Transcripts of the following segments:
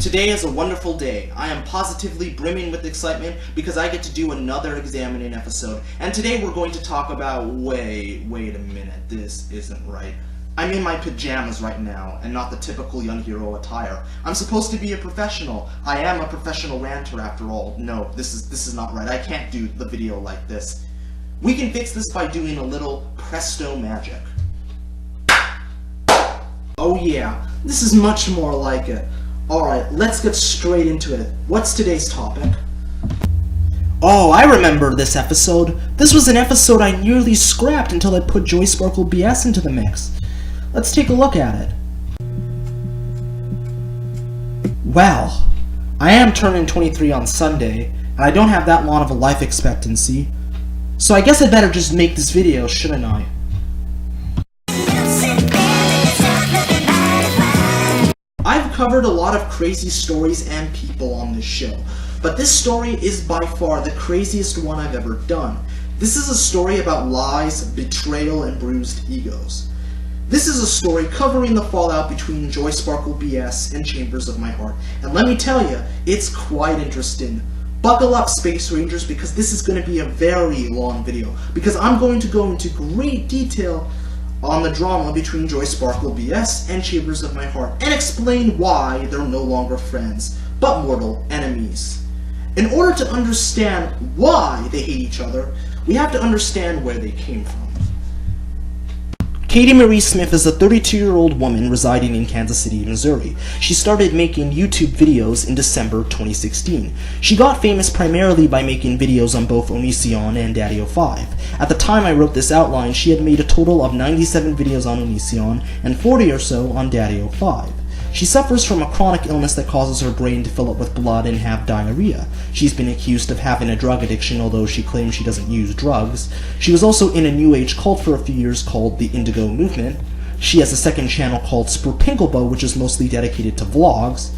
Today is a wonderful day. I am positively brimming with excitement because I get to do another examining episode. And today we're going to talk about wait a minute, this isn't right. I'm in my pajamas right now, and not the typical young hero attire. I'm supposed to be a professional. I am a professional ranter after all. No, this is not right. I can't do the video like this. We can fix this by doing a little presto magic. Oh yeah, this is much more like it. Alright, let's get straight into it. What's today's topic? Oh, I remember this episode. This was an episode I nearly scrapped until I put Joy Sparkle BS into the mix. Let's take a look at it. Well, I am turning 23 on Sunday, and I don't have that long of a life expectancy. So I guess I better just make this video, shouldn't I? I've covered a lot of crazy stories and people on this show, but this story is by far the craziest one I've ever done. This is a story about lies, betrayal, and bruised egos. This is a story covering the fallout between Joy Sparkle BS and Chambers of My Heart, and let me tell you, it's quite interesting. Buckle up, Space Rangers, because this is going to be a very long video, because I'm going to go into great detail on the drama between Joy Sparkle BS and Chambers of My Heart, and explain why they're no longer friends, but mortal enemies. In order to understand why they hate each other, we have to understand where they came from. Katie Marie Smith is a 32-year-old woman residing in Kansas City, Missouri. She started making YouTube videos in December 2016. She got famous primarily by making videos on both Onision and Daddy05. At the time I wrote this outline, she had made a total of 97 videos on Onision and 40 or so on Daddy05. She suffers from a chronic illness that causes her brain to fill up with blood and have diarrhea. She's been accused of having a drug addiction, although she claims she doesn't use drugs. She was also in a New Age cult for a few years called the Indigo Movement. She has a second channel called Spurpinklebo, which is mostly dedicated to vlogs.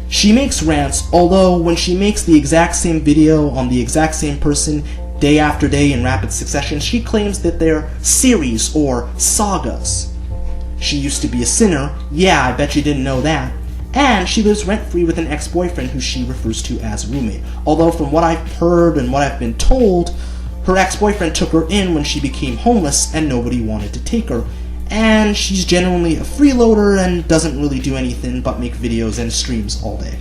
She makes rants, although when she makes the exact same video on the exact same person day after day in rapid succession, she claims that they're series or sagas. She used to be a sinner, yeah, I bet you didn't know that, and she lives rent-free with an ex-boyfriend who she refers to as roommate, although from what I've heard and what I've been told, her ex-boyfriend took her in when she became homeless and nobody wanted to take her, and she's genuinely a freeloader and doesn't really do anything but make videos and streams all day.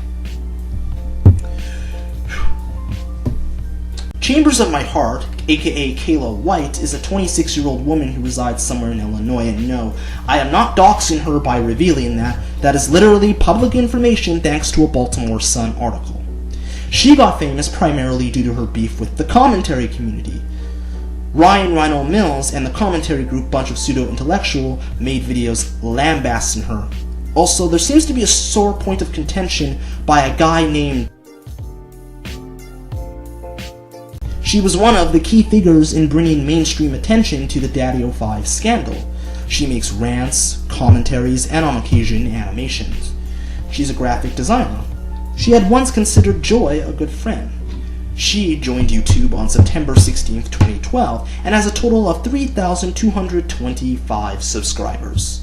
Chambers of My Heart, aka Kayla White, is a 26-year-old woman who resides somewhere in Illinois, and no, I am not doxing her by revealing that. That is literally public information thanks to a Baltimore Sun article. She got famous primarily due to her beef with the commentary community. Ryan Rhino Mills and the commentary group Bunch of Pseudo-Intellectual made videos lambasting her. Also, there seems to be a sore point of contention by a guy named She was one of the key figures in bringing mainstream attention to the Daddy05 scandal. She makes rants, commentaries, and on occasion animations. She's a graphic designer. She had once considered Joy a good friend. She joined YouTube on September 16, 2012, and has a total of 3,225 subscribers.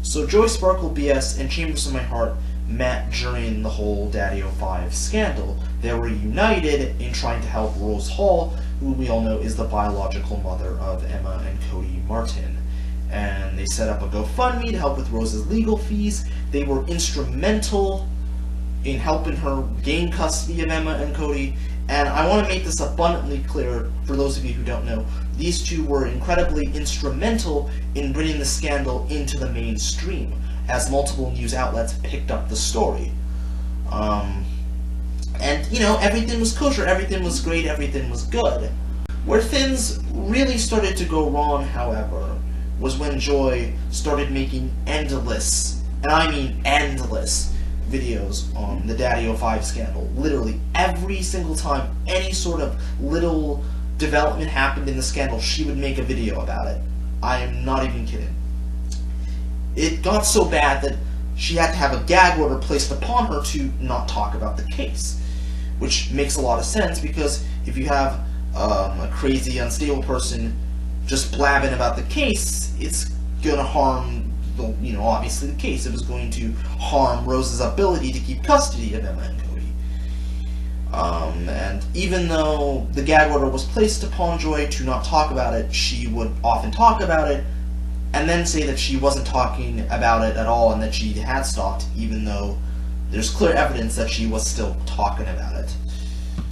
So Joy Sparkle BS and Chambers of My Heart met during the whole Daddy05 scandal. They were united in trying to help Rose Hall, who we all know is the biological mother of Emma and Cody Martin. And they set up a GoFundMe to help with Rose's legal fees. They were instrumental in helping her gain custody of Emma and Cody. And I want to make this abundantly clear for those of you who don't know. These two were incredibly instrumental in bringing the scandal into the mainstream, as multiple news outlets picked up the story. And, you know, everything was kosher, everything was great, everything was good. Where things really started to go wrong, however, was when Joy started making endless, and I mean endless, videos on the Daddy05 scandal. Literally, every single time any sort of little development happened in the scandal, she would make a video about it. I am not even kidding. It got so bad that she had to have a gag order placed upon her to not talk about the case. Which makes a lot of sense, because if you have a crazy, unstable person just blabbing about the case, it's gonna harm, obviously the case. It was going to harm Rose's ability to keep custody of Emma and Cody. And even though the gag order was placed upon Joy to not talk about it, she would often talk about it, and then say that she wasn't talking about it at all and that she had stopped, even though there's clear evidence that she was still talking about it.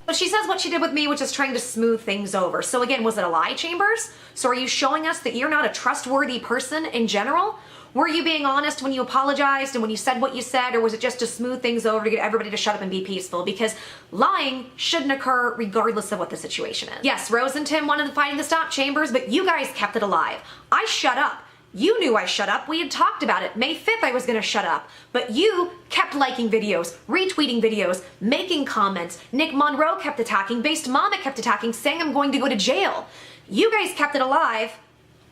But she says what she did with me, which is trying to smooth things over. So again, was it a lie, Chambers? So are you showing us that you're not a trustworthy person in general? Were you being honest when you apologized and when you said what you said, or was it just to smooth things over to get everybody to shut up and be peaceful? Because lying shouldn't occur regardless of what the situation is. Yes, Rose and Tim wanted the fighting to stop, Chambers, but you guys kept it alive. I shut up. You knew I shut up. We had talked about it. May 5th I was going to shut up. But you kept liking videos, retweeting videos, making comments. Nick Monroe kept attacking. Based Mama kept attacking, saying I'm going to go to jail. You guys kept it alive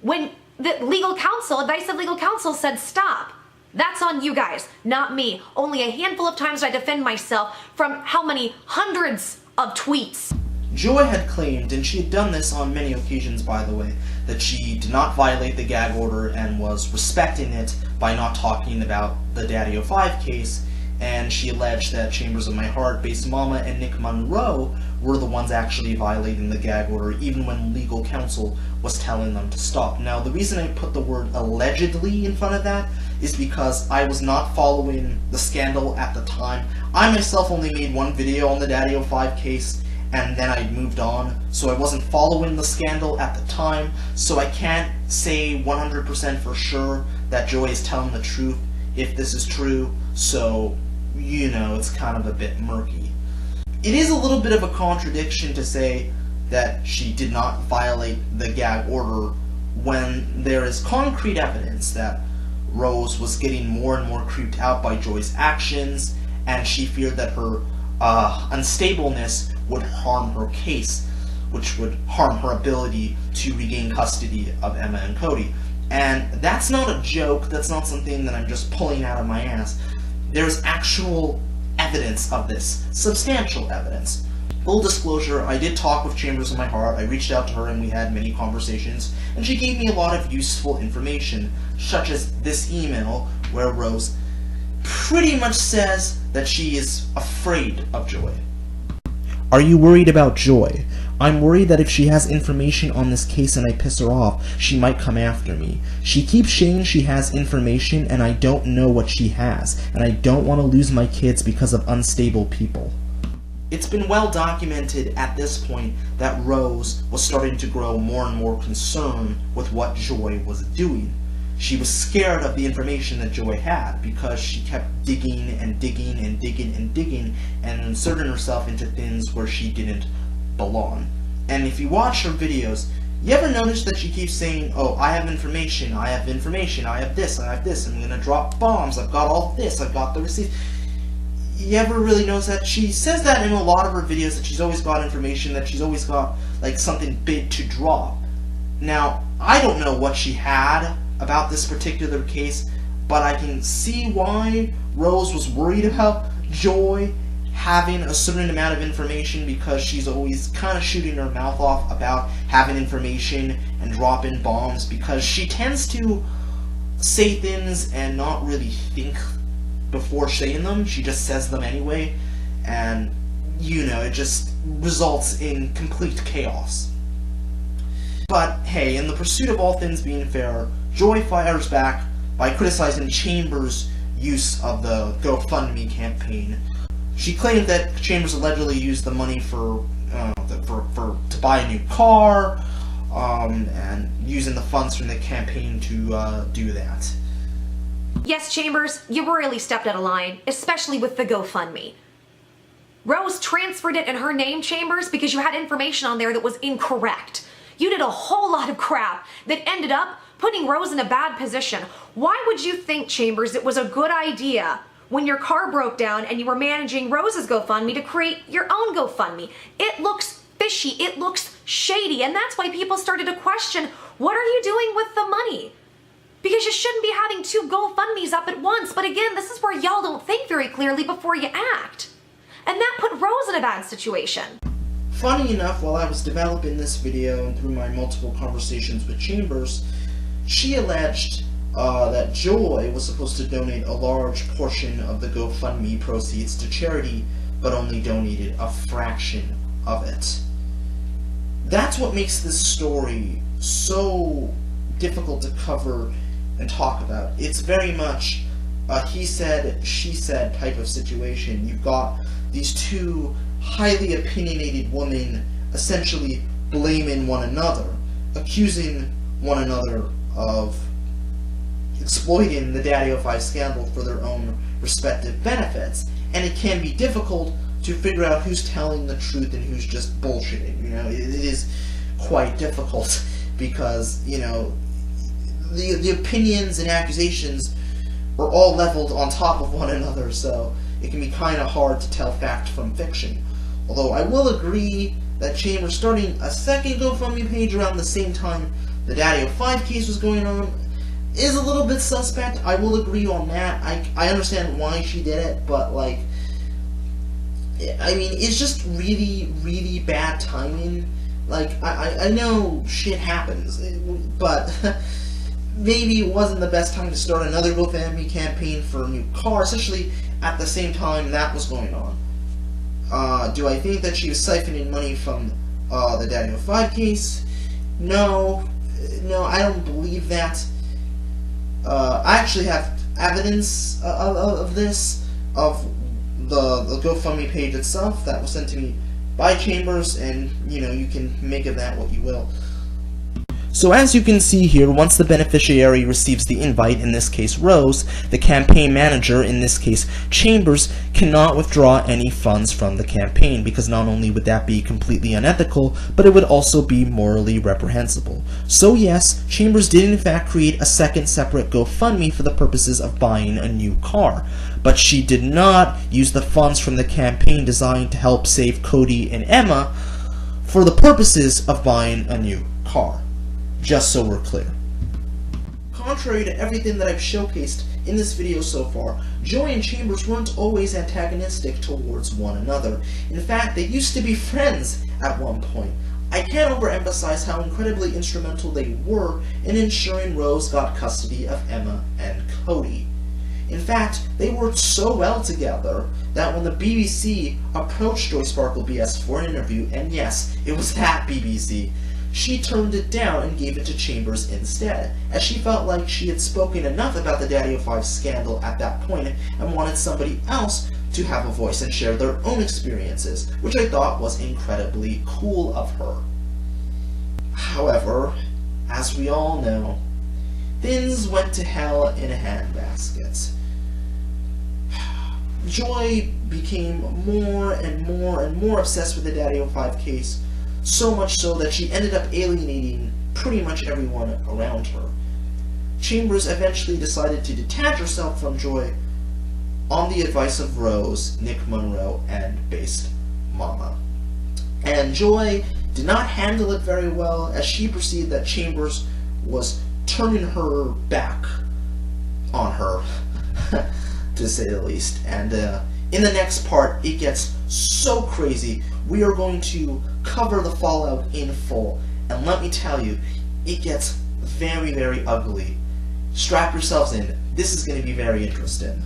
when the legal counsel, advice of legal counsel, said stop. That's on you guys, not me. Only a handful of times I defend myself from how many hundreds of tweets. Joy had claimed, and she had done this on many occasions by the way, that she did not violate the gag order and was respecting it by not talking about the Daddy-O-5 case, and she alleged that Chambers of My Heart, Base Mama, and Nick Monroe were the ones actually violating the gag order, even when legal counsel was telling them to stop. Now, the reason I put the word allegedly in front of that is because I was not following the scandal at the time. I myself only made one video on the Daddy-O-5 case, and then I moved on, so I wasn't following the scandal at the time, so I can't say 100% for sure that Joy is telling the truth if this is true, so, it's kind of a bit murky. It is a little bit of a contradiction to say that she did not violate the gag order when there is concrete evidence that Rose was getting more and more creeped out by Joy's actions, and she feared that her unstableness would harm her case, which would harm her ability to regain custody of Emma and Cody. And that's not a joke, that's not something that I'm just pulling out of my ass. There's actual evidence of this, substantial evidence. Full disclosure, I did talk with Chambers of My Heart. I reached out to her and we had many conversations, and she gave me a lot of useful information, such as this email where Rose pretty much says that she is afraid of Joy. Are you worried about Joy? I'm worried that if she has information on this case and I piss her off, she might come after me. She keeps saying she has information and I don't know what she has, and I don't want to lose my kids because of unstable people. It's been well documented at this point that Rose was starting to grow more and more concerned with what Joy was doing. She was scared of the information that Joy had because she kept digging and digging and digging and digging and inserting herself into things where she didn't belong. And if you watch her videos, you ever notice that she keeps saying, oh, I have information, I have information, I have this, I'm gonna drop bombs, I've got all this, I've got the receipts. You ever really notice that? She says that in a lot of her videos, that she's always got information, that she's always got, like, something big to drop. Now, I don't know what she had about this particular case, but I can see why Rose was worried about Joy having a certain amount of information, because she's always kind of shooting her mouth off about having information and dropping bombs, because she tends to say things and not really think before saying them. She just says them anyway, and it just results in complete chaos. But hey, in the pursuit of all things being fair, Joy fires back by criticizing Chambers' use of the GoFundMe campaign. She claimed that Chambers allegedly used the money to buy a new car, and using the funds from the campaign to do that. Yes, Chambers, you really stepped out of line, especially with the GoFundMe. Rose transferred it in her name, Chambers, because you had information on there that was incorrect. You did a whole lot of crap that ended up putting Rose in a bad position. Why would you think, Chambers, it was a good idea when your car broke down and you were managing Rose's GoFundMe to create your own GoFundMe? It looks fishy, it looks shady, and that's why people started to question, what are you doing with the money? Because you shouldn't be having two GoFundMes up at once. But again, this is where y'all don't think very clearly before you act. And that put Rose in a bad situation. Funny enough, while I was developing this video and through my multiple conversations with Chambers, she alleged that Joy was supposed to donate a large portion of the GoFundMe proceeds to charity, but only donated a fraction of it. That's what makes this story so difficult to cover and talk about. It's very much a he said, she said type of situation. You've got these two highly opinionated women essentially blaming one another, accusing one another of exploiting the Daddy-O-5 scandal for their own respective benefits. And it can be difficult to figure out who's telling the truth and who's just bullshitting. You know, it is quite difficult because, you know, the opinions and accusations are all leveled on top of one another, so it can be kind of hard to tell fact from fiction. Although I will agree that Chambers starting a second GoFundMe page around the same time the Daddy-O-5 case was going on is a little bit suspect. I will agree on that. I understand why she did it, but, like, I mean, it's just really, really bad timing. Like, I know shit happens, but maybe it wasn't the best time to start another GoFundMe campaign for a new car, especially at the same time that was going on. Do I think that she was siphoning money from the Daddy-O-5 case? No, I don't believe that. I actually have evidence of this, of the GoFundMe page itself that was sent to me by Chambers, and, you know, you can make of that what you will. So as you can see here, once the beneficiary receives the invite, in this case Rose, the campaign manager, in this case Chambers, cannot withdraw any funds from the campaign, because not only would that be completely unethical, but it would also be morally reprehensible. So yes, Chambers did in fact create a second separate GoFundMe for the purposes of buying a new car, but she did not use the funds from the campaign designed to help save Cody and Emma for the purposes of buying a new car. Just so we're clear. Contrary to everything that I've showcased in this video so far, Joy and Chambers weren't always antagonistic towards one another. In fact, they used to be friends at one point. I can't overemphasize how incredibly instrumental they were in ensuring Rose got custody of Emma and Cody. In fact, they worked so well together that when the BBC approached Joy Sparkle BS for an interview, and yes, it was that BBC, she turned it down and gave it to Chambers instead, as she felt like she had spoken enough about the Daddy-O-5 scandal at that point and wanted somebody else to have a voice and share their own experiences, which I thought was incredibly cool of her. However, as we all know, things went to hell in a handbasket. Joy became more and more obsessed with the Daddy-O-5 case, so much so that she ended up alienating pretty much everyone around her. Chambers eventually decided to detach herself from Joy on the advice of Rose, Nick Monroe, and Based Mama. And Joy did not handle it very well, as she perceived that Chambers was turning her back on her, to say the least. And in the next part, it gets so crazy. We are going to cover the fallout in full, and let me tell you, it gets very, very ugly. Strap yourselves in. This is going to be very interesting.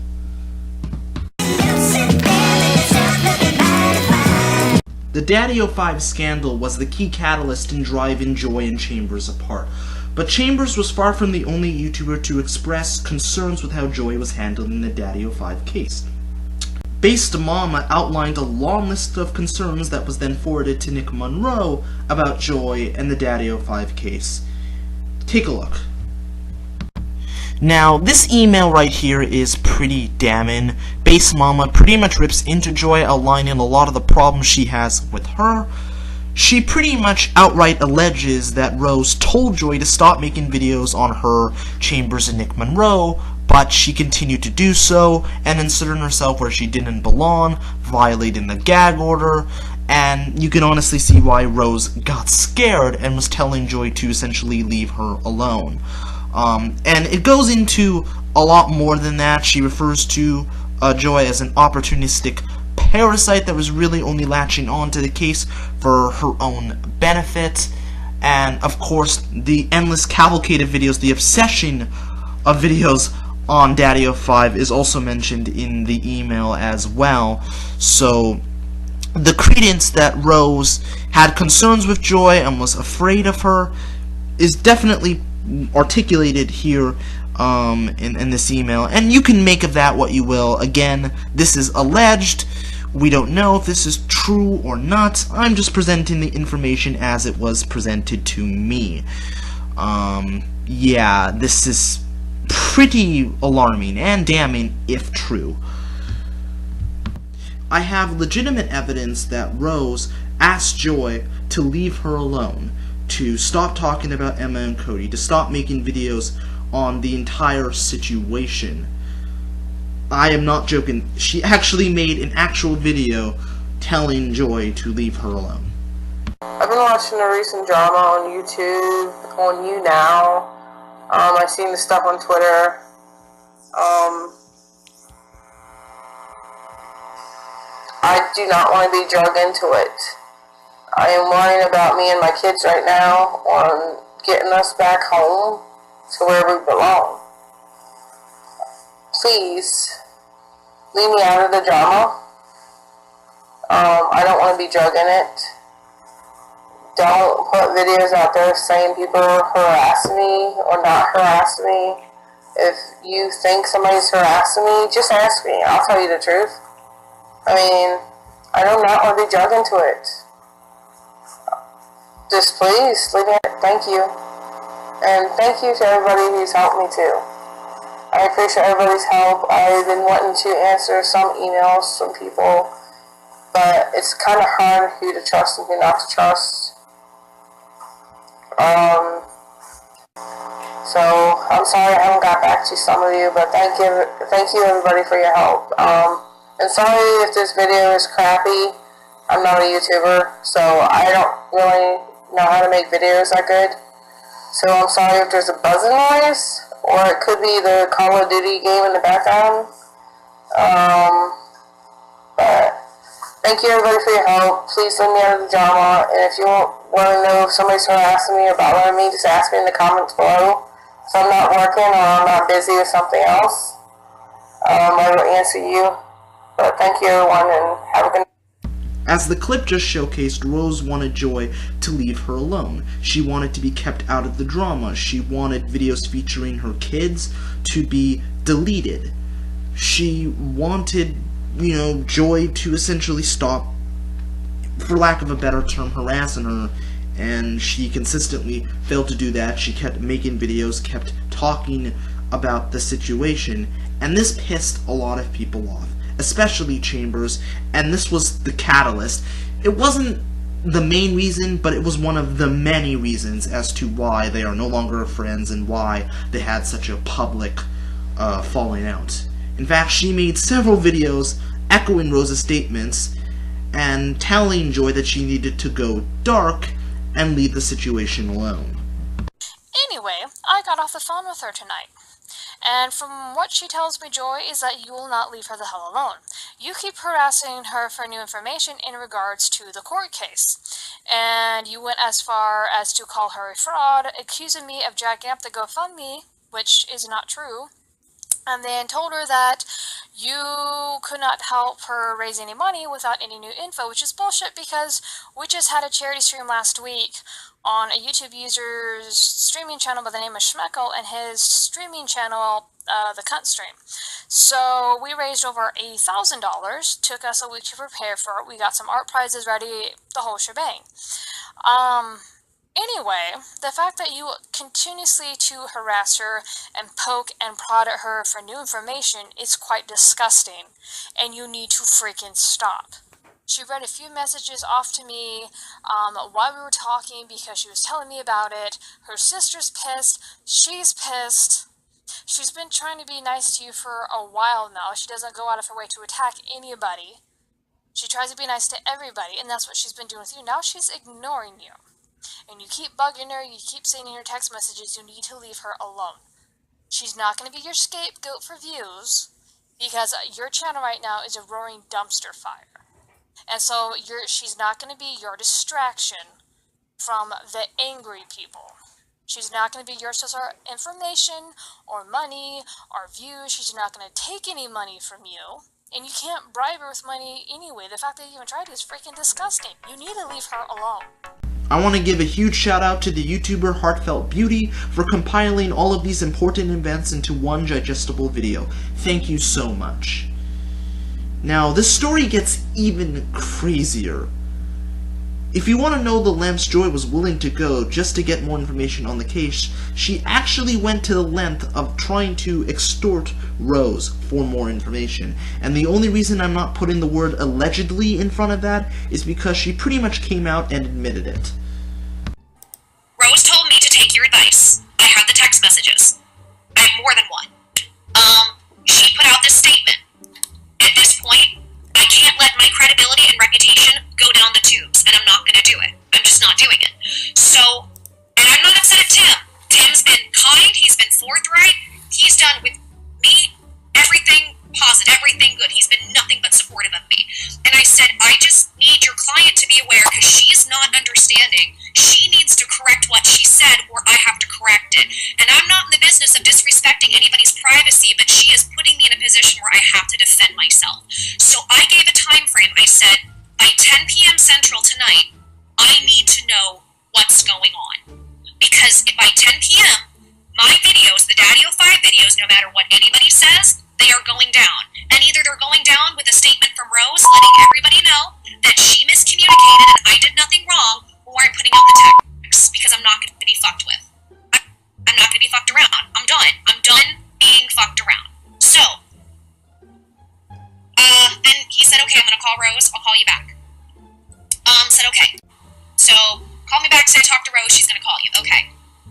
The Daddy-O-5 scandal was the key catalyst in driving Joy and Chambers apart. But Chambers was far from the only YouTuber to express concerns with how Joy was handling the Daddy-O-5 case. Based Mama outlined a long list of concerns that was then forwarded to Nick Monroe about Joy and the Daddy-O-5 case. Take a look. Now, this email right here is pretty damning. Base Mama pretty much rips into Joy, outlining a lot of the problems she has with her. She pretty much outright alleges that Rose told Joy to stop making videos on her, Chambers, and Nick Monroe, but she continued to do so, and inserted herself where she didn't belong, violating the gag order, and you can honestly see why Rose got scared and was telling Joy to essentially leave her alone. And it goes into a lot more than that. She refers to Joy as an opportunistic parasite that was really only latching on to the case for her own benefit, and of course the endless cavalcade of videos, the obsession of videos on Daddy05 is also mentioned in the email as well. So the credence that Rose had concerns with Joy and was afraid of her is definitely articulated here in this email, and you can make of that what you will. Again, this is alleged. We don't know if this is true or not. I'm just presenting the information as it was presented to me. Yeah, this is pretty alarming and damning if true. I have legitimate evidence that Rose asked Joy to leave her alone, to stop talking about Emma and Cody, to stop making videos on the entire situation. I am not joking. She actually made an actual video telling Joy to leave her alone. I've been watching the recent drama on YouTube, on You Now. I've seen the stuff on Twitter. I do not want to be drugged into it. I am worrying about me and my kids right now on getting us back home to where we belong. Please, leave me out of the drama. I don't want to be drugged in it. Don't put videos out there saying people harass me or not harass me. If you think somebody's harassing me, just ask me. I'll tell you the truth. I mean, I do not want to be drugged into it. Just please, leave me. Thank you. And thank you to everybody who's helped me too. I appreciate everybody's help. I've been wanting to answer some emails from people, but it's kind of hard who to trust and who not to trust. So I'm sorry I haven't got back to some of you, but thank you everybody for your help. And sorry if this video is crappy. I'm not a YouTuber, so I don't really know how to make videos that good. So I'm sorry if there's a buzzing noise, or it could be the Call of Duty game in the background. But thank you everybody for your help. Please leave me out of the drama, and if you want to know if somebody's harassing me or bothering me, just ask me in the comments below. If I'm not working or I'm not busy with something else, I will answer you. But thank you everyone, and have a good night. As the clip just showcased, Rose wanted Joy to leave her alone. She wanted to be kept out of the drama. She wanted videos featuring her kids to be deleted. She wanted, Joy to essentially stop, for lack of a better term, harassing her, and she consistently failed to do that. She kept making videos, kept talking about the situation, and this pissed a lot of people off, especially Chambers, and this was the catalyst. It wasn't the main reason, but it was one of the many reasons as to why they are no longer friends and why they had such a public falling out. In fact, she made several videos echoing Rose's statements and telling Joy that she needed to go dark and leave the situation alone. Anyway, I got off the phone with her tonight. And from what she tells me, Joy, is that you will not leave her the hell alone. You keep harassing her for new information in regards to the court case. And you went as far as to call her a fraud, accusing me of jacking up the GoFundMe, which is not true. And then told her that you could not help her raise any money without any new info, which is bullshit because we just had a charity stream last week on a YouTube user's streaming channel by the name of Schmeckle and his streaming channel, the Cunt Stream. So we raised over $80,000, took us a week to prepare for it. We got some art prizes ready, the whole shebang. Anyway, the fact that you continuously to harass her and poke and prod at her for new information is quite disgusting, and you need to freaking stop. She read a few messages off to me while we were talking because she was telling me about it. Her sister's pissed. She's pissed. She's been trying to be nice to you for a while now. She doesn't go out of her way to attack anybody. She tries to be nice to everybody, and that's what she's been doing with you. Now she's ignoring you. And you keep bugging her, you keep saying in your text messages you need to leave her alone. She's not going to be your scapegoat for views, because your channel right now is a roaring dumpster fire. And so she's not going to be your distraction from the angry people. She's not going to be your source of information or money or views. She's not going to take any money from you. And you can't bribe her with money anyway. The fact that you even tried is freaking disgusting. You need to leave her alone. I want to give a huge shout out to the YouTuber Heartfelt Beauty for compiling all of these important events into one digestible video. Thank you so much. Now, this story gets even crazier. If you want to know the lengths Joy was willing to go just to get more information on the case, she actually went to the length of trying to extort Rose for more information. And the only reason I'm not putting the word allegedly in front of that is because she pretty much came out and admitted it. Rose told me to take your advice. I had the text messages. I have more than one. She put out this statement. At this point, I can't let my credibility and reputation go down the tubes, and I'm not going to do it. I'm just not doing it. So, and I'm not upset at Tim. Tim's been kind, he's been forthright, he's done with me everything positive, everything good. He's been nothing but supportive of me. And I said, I just need your client to be aware because she's not understanding. She needs to correct what she said or I have to correct it. And I'm not in the business of disrespecting anybody's privacy, but she is putting me in a position where I have to defend myself. So I gave a time frame. I said, by 10 p.m. Central tonight, I need to know what's going on. Because by 10 p.m., my videos, the Daddy-O 5 videos, no matter what anybody says, they are going down. And either they're going down with a statement from Rose letting everybody know that she miscommunicated and I did nothing wrong, or I'm putting out the text because I'm not going to be fucked with. I'm not going to be fucked around. I'm done. I'm done being fucked around. So, then he said, okay, I'm going to call Rose. I'll call you back. Said, okay. So, call me back, say I talked to Rose, she's going to call you. Okay.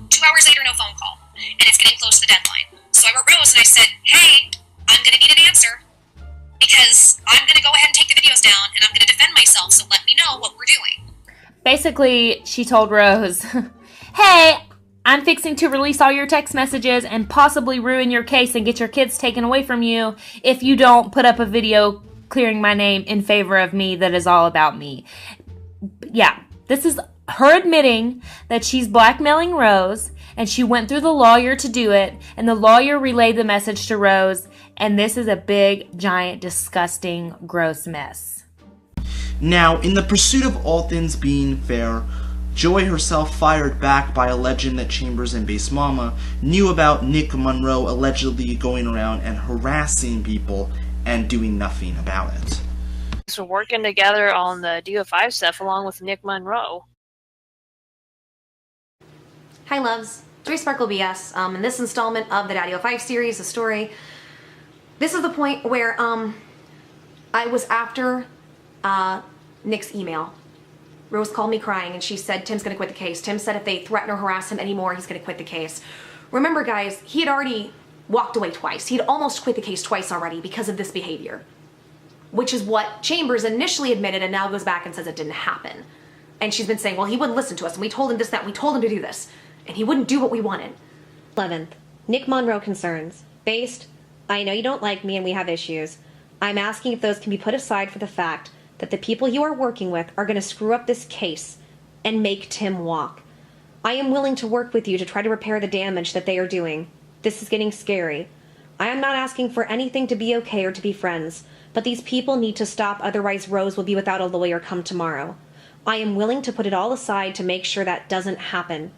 2 hours later, no phone call. And it's getting close to the deadline. So I wrote Rose and I said, hey, I'm going to need an answer because I'm going to go ahead and take the videos down and I'm going to defend myself, so let me know what we're doing. Basically, she told Rose, hey, I'm fixing to release all your text messages and possibly ruin your case and get your kids taken away from you if you don't put up a video clearing my name in favor of me that is all about me. Yeah, this is her admitting that she's blackmailing Rose, and she went through the lawyer to do it, and the lawyer relayed the message to Rose, and this is a big, giant, disgusting, gross mess. Now, in the pursuit of all things being fair, Joy herself fired back by alleging that Chambers and Base Mama knew about Nick Monroe allegedly going around and harassing people and doing nothing about it. We're working together on the DO5 stuff along with Nick Monroe. Hi loves, Joy Sparkle BS. In this installment of the Daddy-O 5 series, the story, this is the point where I was after Nick's email. Rose called me crying and she said Tim's gonna quit the case. Tim said if they threaten or harass him anymore, he's gonna quit the case. Remember guys, he had already walked away twice. He'd almost quit the case twice already because of this behavior, which is what Chambers initially admitted and now goes back and says it didn't happen. And she's been saying, well, he wouldn't listen to us and we told him this, that, and we told him to do this. And he wouldn't do what we wanted. 11th, Nick Monroe concerns. Based, I know you don't like me and we have issues. I'm asking if those can be put aside for the fact that the people you are working with are going to screw up this case and make Tim walk. I am willing to work with you to try to repair the damage that they are doing. This is getting scary. I am not asking for anything to be okay or to be friends, but these people need to stop, otherwise Rose will be without a lawyer come tomorrow. I am willing to put it all aside to make sure that doesn't happen.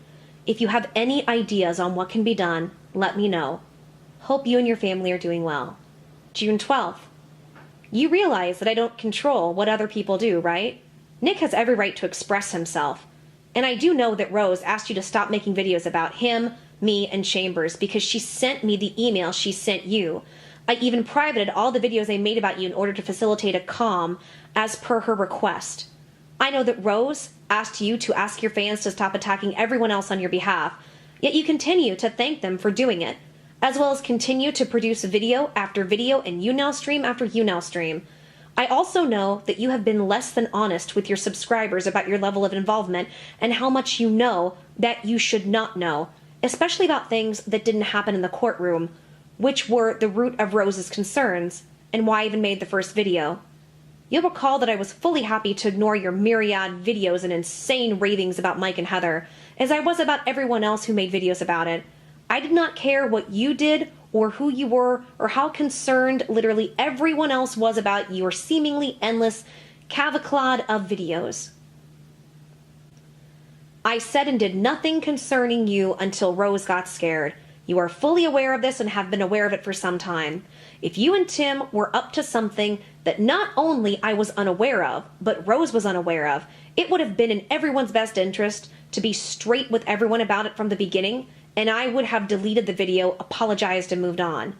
If you have any ideas on what can be done, let me know. Hope you and your family are doing well. June 12th. You realize that I don't control what other people do, right? Nick has every right to express himself. And I do know that Rose asked you to stop making videos about him, me, and Chambers because she sent me the email she sent you. I even privated all the videos I made about you in order to facilitate a calm as per her request. I know that Rose asked you to ask your fans to stop attacking everyone else on your behalf, yet you continue to thank them for doing it, as well as continue to produce video after video and YouNow stream after YouNow stream. I also know that you have been less than honest with your subscribers about your level of involvement and how much you know that you should not know, especially about things that didn't happen in the courtroom, which were the root of Rose's concerns and why I even made the first video. You'll recall that I was fully happy to ignore your myriad videos and insane ravings about Mike and Heather, as I was about everyone else who made videos about it. I did not care what you did or who you were or how concerned literally everyone else was about your seemingly endless cavalcade of videos. I said and did nothing concerning you until Rose got scared. You are fully aware of this and have been aware of it for some time. If you and Tim were up to something that not only I was unaware of, but Rose was unaware of, it would have been in everyone's best interest to be straight with everyone about it from the beginning, and I would have deleted the video, apologized, and moved on.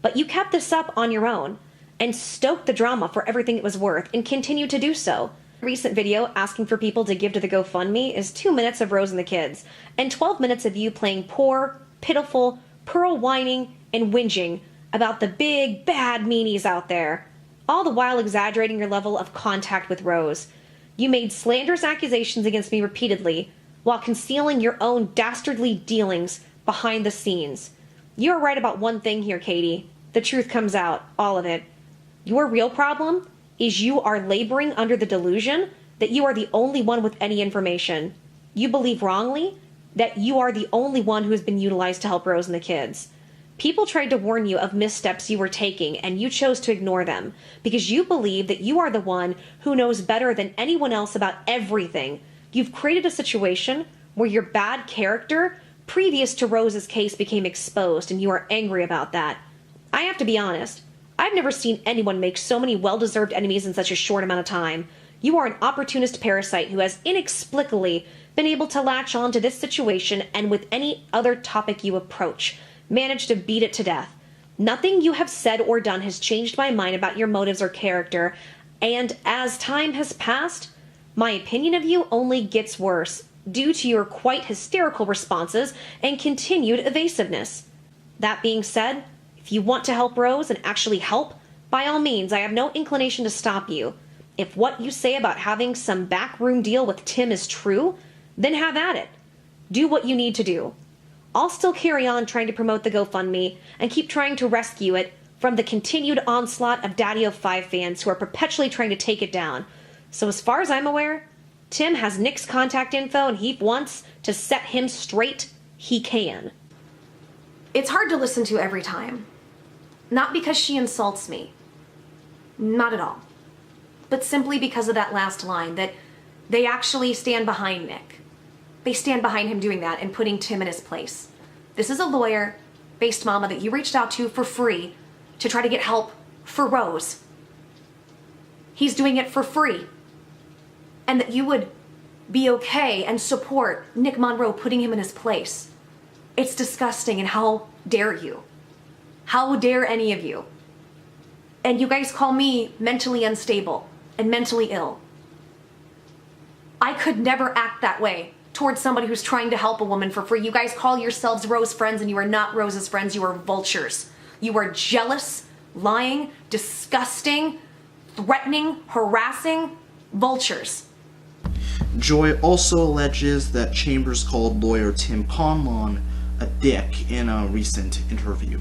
But you kept this up on your own, and stoked the drama for everything it was worth, and continued to do so. A recent video asking for people to give to the GoFundMe is 2 minutes of Rose and the kids, and 12 minutes of you playing poor, pitiful, pearl whining, and whinging about the big, bad meanies out there, all the while exaggerating your level of contact with Rose. You made slanderous accusations against me repeatedly, while concealing your own dastardly dealings behind the scenes. You're right about one thing here, Katie. The truth comes out, all of it. Your real problem is you are laboring under the delusion that you are the only one with any information. You believe wrongly that you are the only one who has been utilized to help Rose and the kids. People tried to warn you of missteps you were taking, and you chose to ignore them because you believe that you are the one who knows better than anyone else about everything. You've created a situation where your bad character previous to Rose's case became exposed, and you are angry about that. I have to be honest. I've never seen anyone make so many well-deserved enemies in such a short amount of time. You are an opportunist parasite who has inexplicably been able to latch on to this situation and with any other topic you approach, manage to beat it to death. Nothing you have said or done has changed my mind about your motives or character, and as time has passed, my opinion of you only gets worse due to your quite hysterical responses and continued evasiveness. That being said, if you want to help Rose and actually help, by all means, I have no inclination to stop you. If what you say about having some backroom deal with Tim is true, then have at it. Do what you need to do. I'll still carry on trying to promote the GoFundMe and keep trying to rescue it from the continued onslaught of Daddy-O5 fans who are perpetually trying to take it down. So as far as I'm aware, Tim has Nick's contact info, and he wants to set him straight. He can. It's hard to listen to every time. Not because she insults me. Not at all. But simply because of that last line, that they actually stand behind Nick. They stand behind him doing that and putting Tim in his place. This is a lawyer-based mama that you reached out to for free to try to get help for Rose. He's doing it for free. And that you would be okay and support Nick Monroe putting him in his place. It's disgusting, and how dare you? How dare any of you? And you guys call me mentally unstable and mentally ill. I could never act that way towards somebody who's trying to help a woman for free. You guys call yourselves Rose friends, and you are not Rose's friends. You are vultures. You are jealous, lying, disgusting, threatening, harassing vultures. Joy also alleges that Chambers called lawyer Tim Conlon a dick in a recent interview.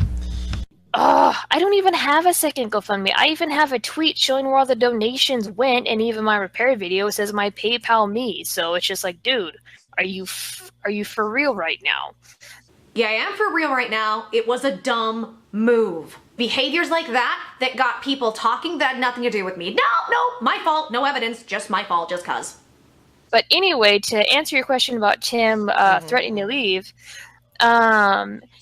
I don't even have a second GoFundMe. I even have a tweet showing where all the donations went, and even my repair video says my PayPal me. So it's just like, dude, are you for real right now? Yeah, I am for real right now. It was a dumb move. Behaviors like that got people talking that had nothing to do with me. No, my fault. No evidence. Just my fault, just cuz. But anyway, to answer your question about Tim threatening to leave,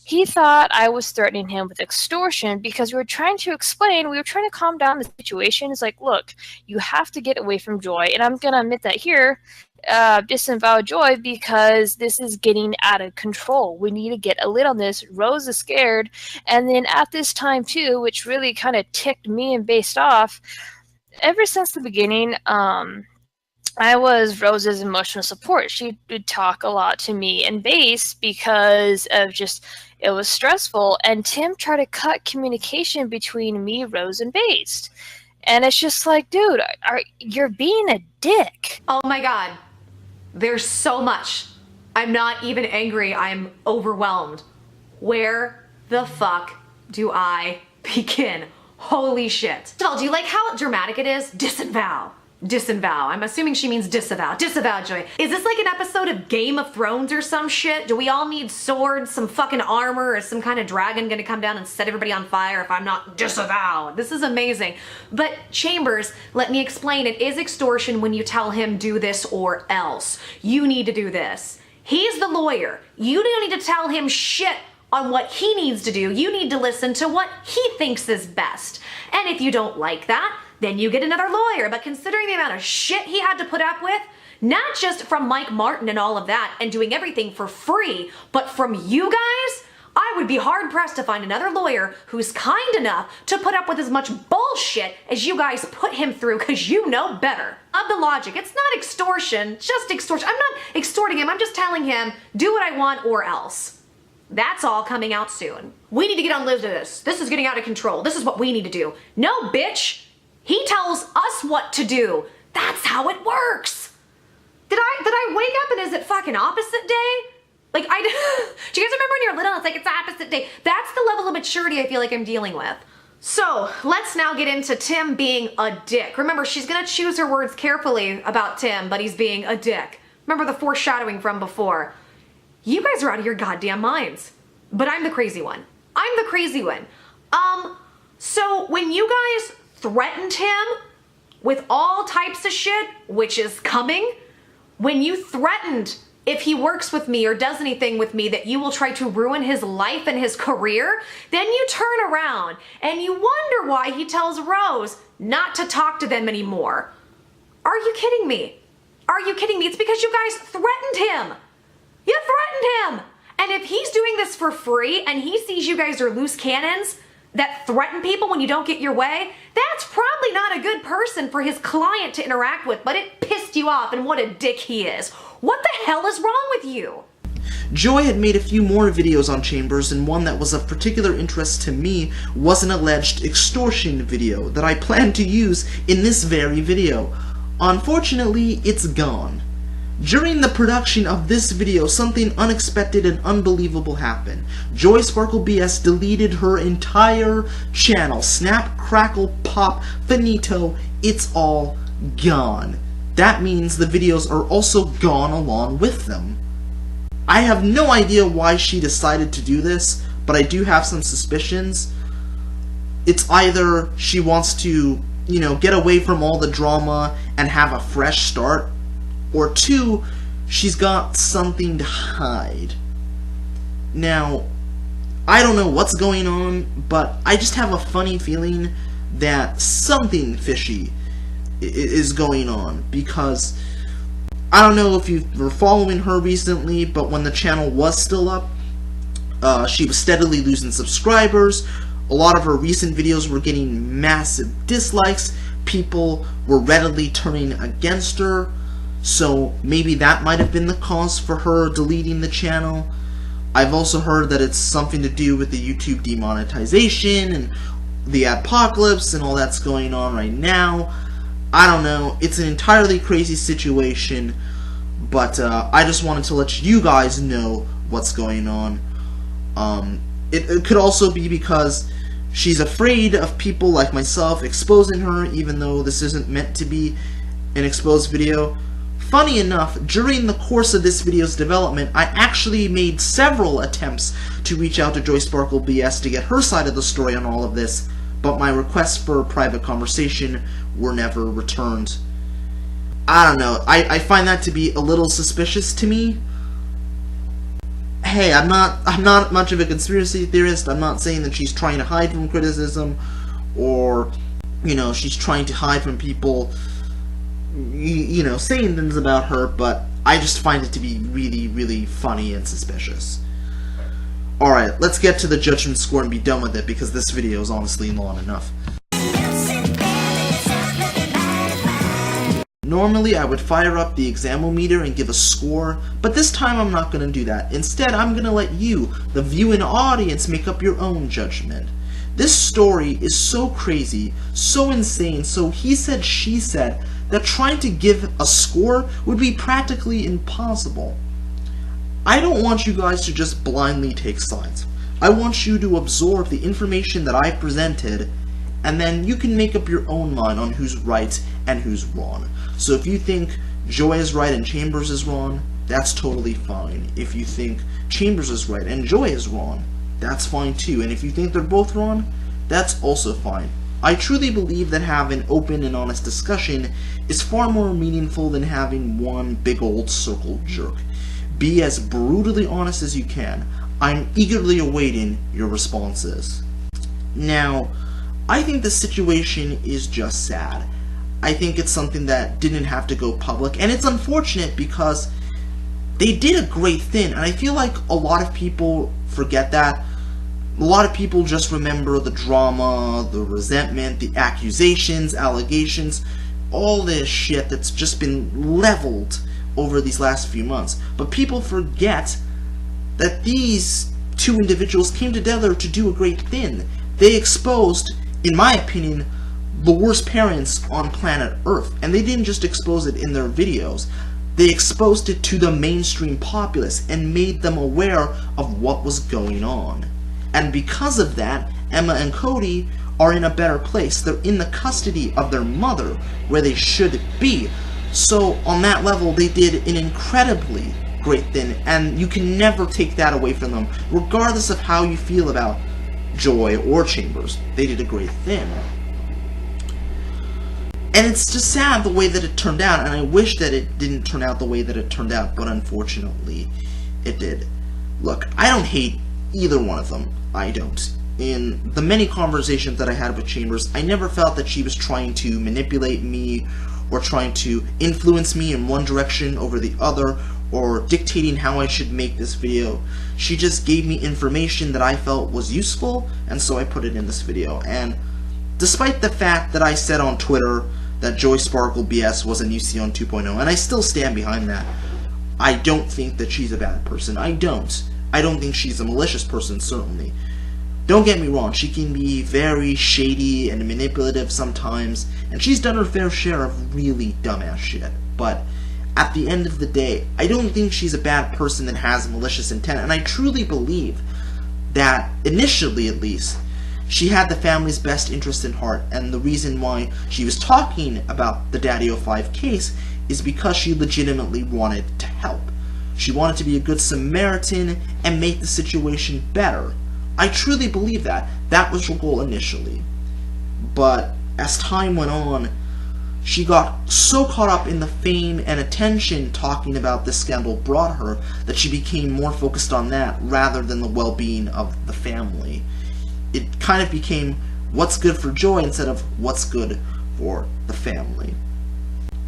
he thought I was threatening him with extortion because we were trying to calm down the situation. It's like, look, you have to get away from Joy, and I'm going to admit that here, disavow Joy because this is getting out of control. We need to get a lid on this. Rose is scared, and then at this time too, which really kind of ticked me and Based off, ever since the beginning, I was Rose's emotional support. She would talk a lot to me and Base because of just, it was stressful. And Tim tried to cut communication between me, Rose, and Base. And it's just like, dude, you're being a dick. Oh my God. There's so much. I'm not even angry. I'm overwhelmed. Where the fuck do I begin? Holy shit. So, do you like how dramatic it is? Disavow. Disavow. I'm assuming she means disavow. Disavow, Joy. Is this like an episode of Game of Thrones or some shit? Do we all need swords, some fucking armor, or some kind of dragon gonna come down and set everybody on fire if I'm not disavow? This is amazing. But Chambers, let me explain. It is extortion when you tell him do this or else. You need to do this. He's the lawyer. You don't need to tell him shit on what he needs to do. You need to listen to what he thinks is best. And if you don't like that, then you get another lawyer. But considering the amount of shit he had to put up with, not just from Mike Martin and all of that and doing everything for free, but from you guys, I would be hard pressed to find another lawyer who's kind enough to put up with as much bullshit as you guys put him through, because you know better. Of the logic, it's not extortion, just extortion. I'm not extorting him, I'm just telling him, do what I want or else. That's all coming out soon. We need to get on Liz to this. This is getting out of control. This is what we need to do. No, bitch. He tells us what to do. That's how it works. Did I wake up and is it fucking opposite day? Like, do you guys remember when you're little, it's like, it's opposite day. That's the level of maturity I feel like I'm dealing with. So, let's now get into Tim being a dick. Remember, she's gonna choose her words carefully about Tim, but he's being a dick. Remember the foreshadowing from before. You guys are out of your goddamn minds. But I'm the crazy one. I'm the crazy one. So when you guys threatened him with all types of shit, which is coming, when you threatened if he works with me or does anything with me that you will try to ruin his life and his career, then you turn around and you wonder why he tells Rose not to talk to them anymore. Are you kidding me? Are you kidding me? It's because you guys threatened him. You threatened him! And if he's doing this for free and he sees you guys are loose cannons that threaten people when you don't get your way, that's probably not a good person for his client to interact with, but it pissed you off, and what a dick he is. What the hell is wrong with you? Joy had made a few more videos on Chambers, and one that was of particular interest to me was an alleged extortion video that I planned to use in this very video. Unfortunately, it's gone. During the production of this video, something unexpected and unbelievable happened. Joy Sparkle BS deleted her entire channel. Snap, crackle, pop, finito, it's all gone. That means the videos are also gone along with them. I have no idea why she decided to do this, but I do have some suspicions. It's either she wants to, get away from all the drama and have a fresh start, or two, she's got something to hide. Now, I don't know what's going on, but I just have a funny feeling that something fishy is going on, because I don't know if you were following her recently, but when the channel was still up, she was steadily losing subscribers. A lot of her recent videos were getting massive dislikes. People were readily turning against her. So maybe that might have been the cause for her deleting the channel. I've also heard that it's something to do with the YouTube demonetization and the apocalypse and all that's going on right now. I don't know. It's an entirely crazy situation, but I just wanted to let you guys know what's going on. It could also be because she's afraid of people like myself exposing her, even though this isn't meant to be an exposed video. Funny enough, during the course of this video's development, I actually made several attempts to reach out to Joy Sparkle BS to get her side of the story on all of this, but my requests for a private conversation were never returned. I don't know, I find that to be a little suspicious to me. Hey, I'm not much of a conspiracy theorist. I'm not saying that she's trying to hide from criticism, or, she's trying to hide from people saying things about her, but I just find it to be really, really funny and suspicious. Alright, let's get to the judgment score and be done with it, because this video is honestly long enough. Normally, I would fire up the examometer and give a score, but this time I'm not going to do that. Instead, I'm going to let you, the viewing audience, make up your own judgment. This story is so crazy, so insane, so he said, she said, that trying to give a score would be practically impossible. I don't want you guys to just blindly take sides. I want you to absorb the information that I presented, and then you can make up your own mind on who's right and who's wrong. So if you think Joy is right and Chambers is wrong, that's totally fine. If you think Chambers is right and Joy is wrong, that's fine too. And if you think they're both wrong, that's also fine. I truly believe that having open and honest discussion is far more meaningful than having one big old circle jerk. Be as brutally honest as you can. I'm eagerly awaiting your responses. Now, I think the situation is just sad. I think it's something that didn't have to go public, and it's unfortunate because they did a great thing, and I feel like a lot of people forget that. A lot of people just remember the drama, the resentment, the accusations, allegations, all this shit that's just been leveled over these last few months. But people forget that these two individuals came together to do a great thing. They exposed, in my opinion, the worst parents on planet Earth. And they didn't just expose it in their videos. They exposed it to the mainstream populace and made them aware of what was going on. And because of that, Emma and Cody are in a better place. They're in the custody of their mother, where they should be. So on that level, they did an incredibly great thing, and you can never take that away from them, regardless of how you feel about Joy or Chambers. They did a great thing. And it's just sad the way that it turned out, and I wish that it didn't turn out the way that it turned out, but unfortunately, it did. Look, I don't hate either one of them. I don't. In the many conversations that I had with Chambers, I never felt that she was trying to manipulate me or trying to influence me in one direction over the other or dictating how I should make this video. She just gave me information that I felt was useful, and so I put it in this video. And despite the fact that I said on Twitter that Joy Sparkle BS was a new Sion 2.0, and I still stand behind that, I don't think that she's a bad person. I don't think she's a malicious person, certainly. Don't get me wrong, she can be very shady and manipulative sometimes, and she's done her fair share of really dumbass shit. But at the end of the day, I don't think she's a bad person that has malicious intent, and I truly believe that, initially at least, she had the family's best interest in heart, and the reason why she was talking about the Daddy 05 case is because she legitimately wanted to help. She wanted to be a good Samaritan and make the situation better. I truly believe that. That was her goal initially. But as time went on, she got so caught up in the fame and attention talking about this scandal brought her that she became more focused on that rather than the well-being of the family. It kind of became what's good for Joy instead of what's good for the family.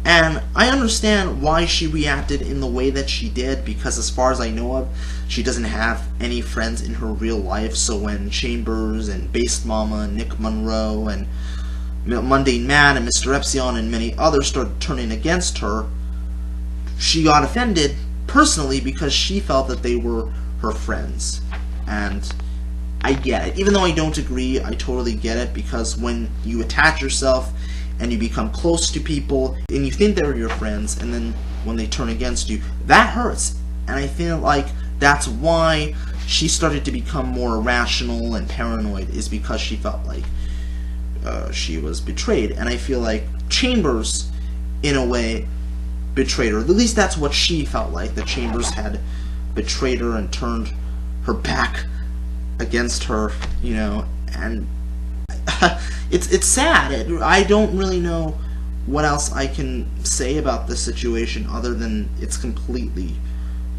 And I understand why she reacted in the way that she did, because as far as I know of, she doesn't have any friends in her real life. So when Chambers and Based Mama and Nick Monroe and Mundane Man and Mr. Epsilon and many others started turning against her, she got offended personally because she felt that they were her friends. And I get it. Even though I don't agree, I totally get it, because when you attach yourself and you become close to people, and you think they're your friends, and then when they turn against you, that hurts. And I feel like that's why she started to become more irrational and paranoid, is because she felt like she was betrayed. And I feel like Chambers, in a way, betrayed her. At least that's what she felt like, that Chambers had betrayed her and turned her back against her, you know, and it's sad. I don't really know what else I can say about this situation other than it's completely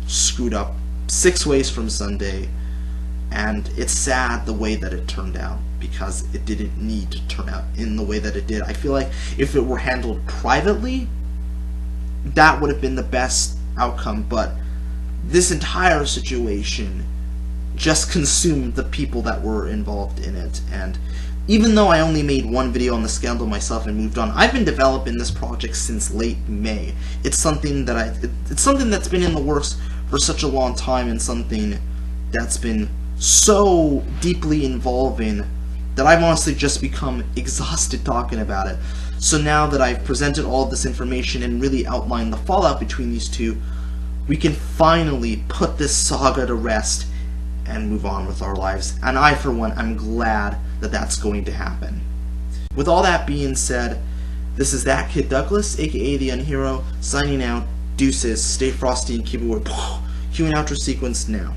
screwed up 6 ways from Sunday, and it's sad the way that it turned out, because it didn't need to turn out in the way that it did. I feel like if it were handled privately, that would have been the best outcome, but this entire situation just consumed the people that were involved in it. And even though I only made one video on the scandal myself and moved on, I've been developing this project since late May. It's something that it's something that's been in the works for such a long time, and something that's been so deeply involving that I've honestly just become exhausted talking about it. So now that I've presented all of this information and really outlined the fallout between these two, we can finally put this saga to rest and move on with our lives. And I, for one, I'm glad that that's going to happen. With all that being said, This is That Kid Douglas, aka the Unhero, signing out. Deuces, stay frosty and keep it warm. Cue an outro sequence now.